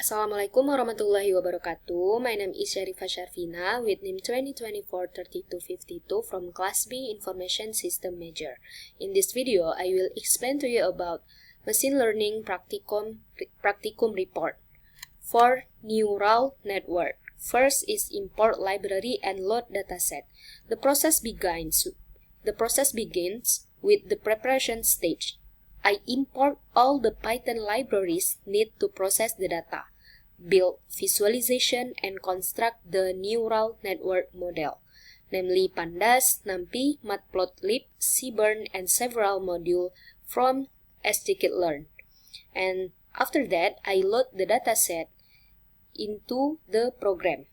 Assalamualaikum warahmatullahi wabarakatuh. My name is Syarifah Syarfina with NIM 2024-3252 from Class B Information System Major. In this video, I will explain to you about Machine Learning Practicum Report for Neural Network. First is import library and load dataset. The process begins with the preparation stage. I import all the Python libraries needed to process the data, build visualization, and construct the neural network model, namely Pandas, NumPy, Matplotlib, Seaborn, and several modules from scikit-learn. And after that, I load the dataset into the program.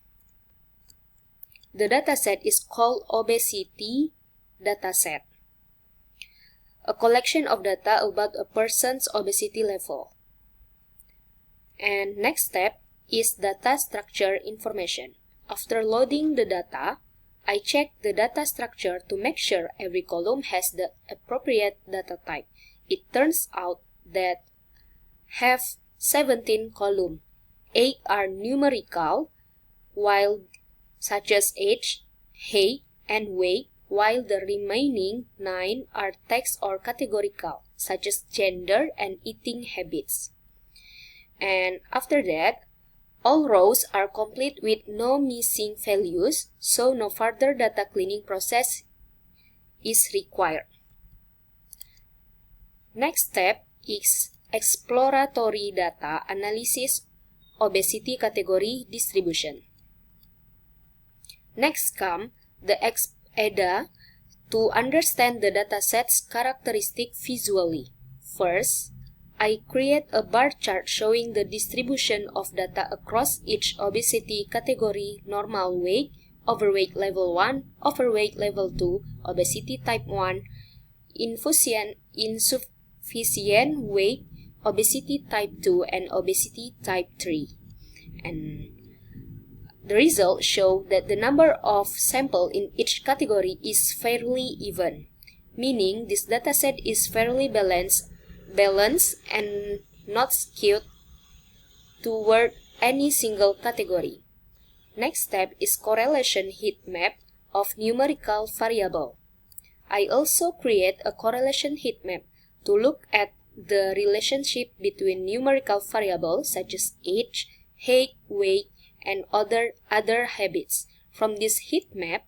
The dataset is called obesity dataset, a collection of data about a person's obesity level. And next step is data structure information. After loading the data, I check the data structure to make sure every column has the appropriate data type. It turns out that have 17 columns. 8 are numerical, while such as age, height, and weight, while the remaining 9 are text or categorical, such as gender and eating habits. And after that, all rows are complete with no missing values, so no further data cleaning process is required. Next step is exploratory data analysis obesity category distribution. Next come the EDA to understand the dataset's characteristic visually. First, I create a bar chart showing the distribution of data across each obesity category: normal weight, overweight level 1, overweight level 2, obesity type 1, insufficient weight, obesity type 2, and obesity type 3. And the results show that the number of samples in each category is fairly even, meaning this dataset is fairly balanced and not skewed toward any single category. Next step is correlation heat map of numerical variable. I also create a correlation heat map to look at the relationship between numerical variables such as age, height, weight, and other habits. From this heat map,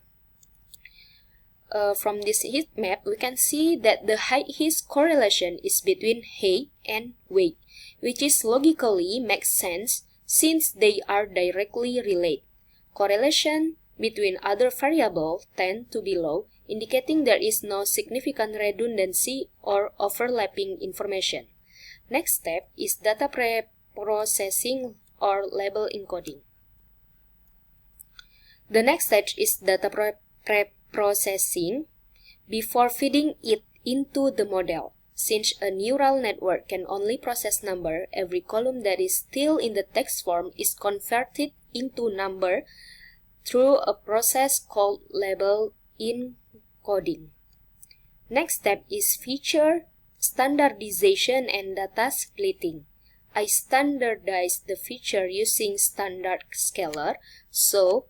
we can see that the highest correlation is between height and weight, which is logically makes sense since they are directly related. Correlation between other variables tend to be low, indicating there is no significant redundancy or overlapping information. Next step is data pre-processing or label encoding. The next stage is data pre-processing before feeding it into the model. Since a neural network can only process number, every column that is still in the text form is converted into number through a process called label encoding. Next step is feature standardization and data splitting. I standardize the feature using standard scalar, so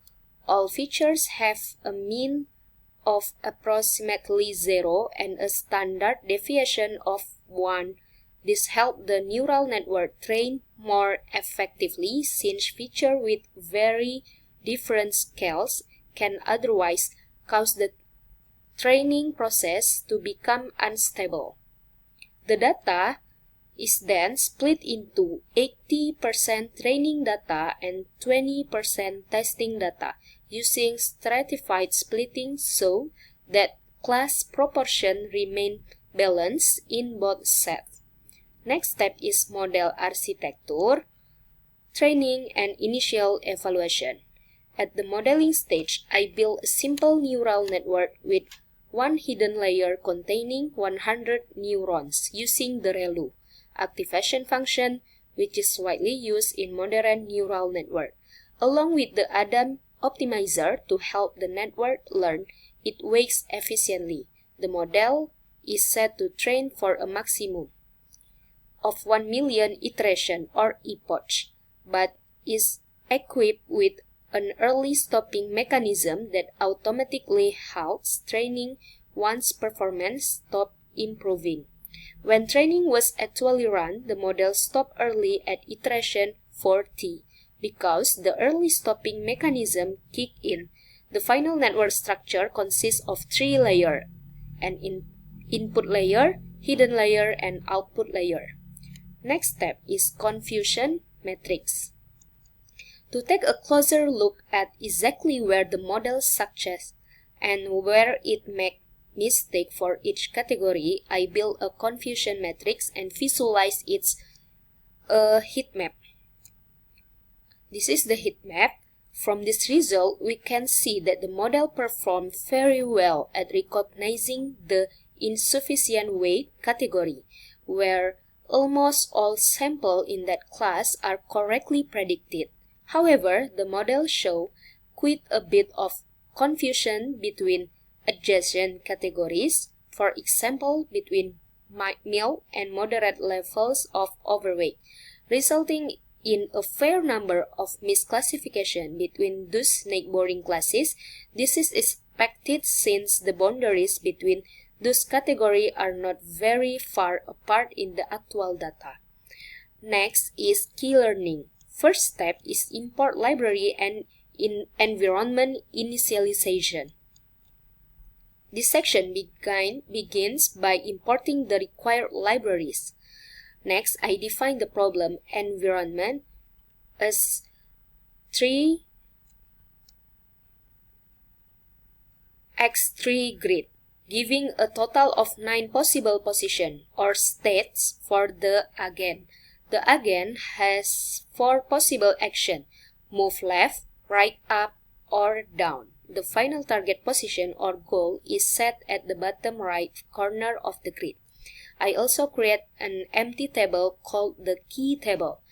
all features have a mean of approximately 0 and a standard deviation of 1. This helps the neural network train more effectively since features with very different scales can otherwise cause the training process to become unstable. The data is then split into 80% training data and 20% testing data using stratified splitting so that class proportion remain balanced in both sets. Next step is model architecture, training, and initial evaluation. At the modeling stage, I build a simple neural network with one hidden layer containing 100 neurons using the ReLU activation function, which is widely used in modern neural network, along with the ADAM optimizer to help the network learn its weights efficiently. The model is set to train for a maximum of 1 million iteration or epoch. but is equipped with an early stopping mechanism that automatically halts training once performance stopped improving. When training was actually run, the model stopped early at iteration 4T because the early stopping mechanism kicked in. The final network structure consists of 3 layers: an input layer, hidden layer, and output layer. Next step is confusion matrix. To take a closer look at exactly where the model succeeds and where it makes mistake for each category, I build a confusion matrix and visualize its heat map. This is the heat map. From this result, we can see that the model performed very well at recognizing the insufficient weight category, where almost all samples in that class are correctly predicted. However, the model shows quite a bit of confusion between adjacent categories, for example, between mild and moderate levels of overweight, resulting in a fair number of misclassification between those neighboring classes. This is expected since the boundaries between those categories are not very far apart in the actual data. Next is key learning. First step is import library and environment initialization. This section begins by importing the required libraries. Next, I define the problem environment as 3x3 grid, giving a total of 9 possible positions or states for the agent. The agent has 4 possible actions: move left, right, up, or down. The final target position or goal is set at the bottom right corner of the grid. I also create an empty table called the key table,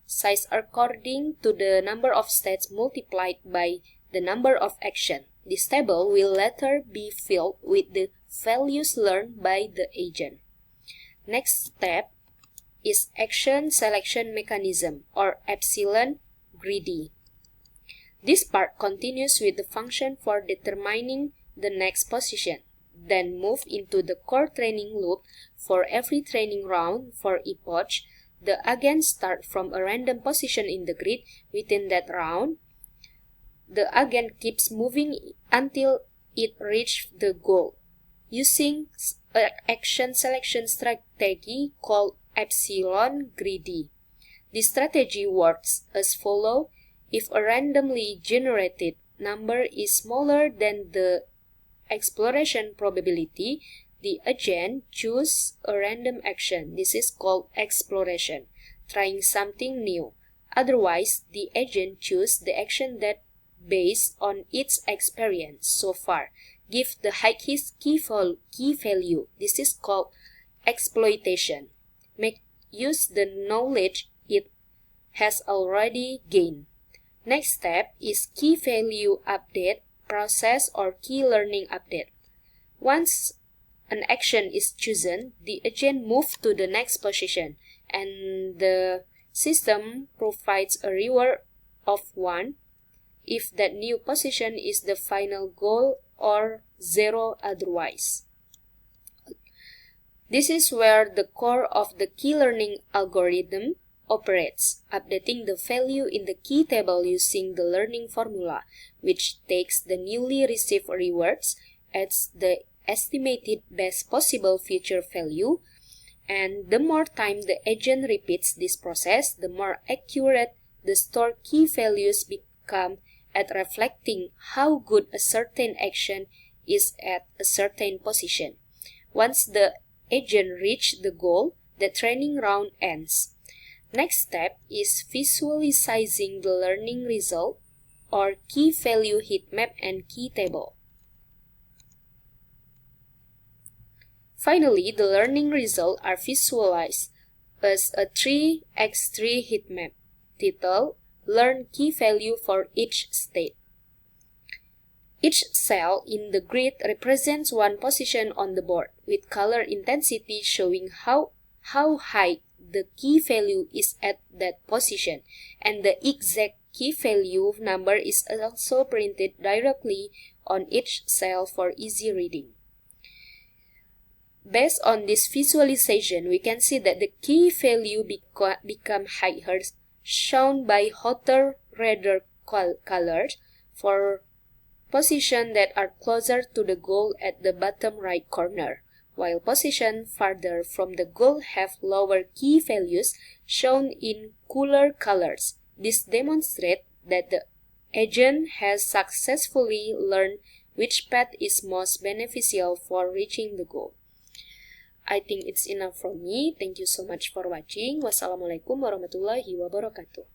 size according to the number of states multiplied by the number of actions. This table will later be filled with the values learned by the agent. Next step is action selection mechanism, or epsilon greedy. This part continues with the function for determining the next position, then move into the core training loop. For every training round for epoch, the agent starts from a random position in the grid. Within that round, the agent keeps moving until it reaches the goal, using an action selection strategy called epsilon greedy. This strategy works as follows. If a randomly generated number is smaller than the exploration probability, the agent chooses a random action. This is called exploration, trying something new. Otherwise, the agent chooses the action that, based on its experience so far, gives the highest key value. This is called exploitation. Make use the knowledge it has already gained. Next step is key value update process or key learning update. Once an action is chosen, the agent moves to the next position, and the system provides a reward of 1 if that new position is the final goal, or 0 otherwise. This is where the core of the key learning algorithm operates, updating the value in the key table using the learning formula, which takes the newly received rewards, adds the estimated best possible future value, and the more time the agent repeats this process, the more accurate the stored key values become at reflecting how good a certain action is at a certain position. Once the agent reaches the goal, the training round ends. Next step is visualizing the learning result, or key value heat map and key table. Finally, the learning results are visualized as a 3x3 heat map. Title: Learn key value for each state. Each cell in the grid represents one position on the board, with color intensity showing how high the key value is at that position, and the exact key value number is also printed directly on each cell for easy reading. Based on this visualization, we can see that the key value become higher, shown by hotter, redder colors for positions that are closer to the goal at the bottom right corner, while positions farther from the goal have lower key values shown in cooler colors. This demonstrates that the agent has successfully learned which path is most beneficial for reaching the goal. I think it's enough from me. Thank you so much for watching. Wassalamualaikum warahmatullahi wabarakatuh.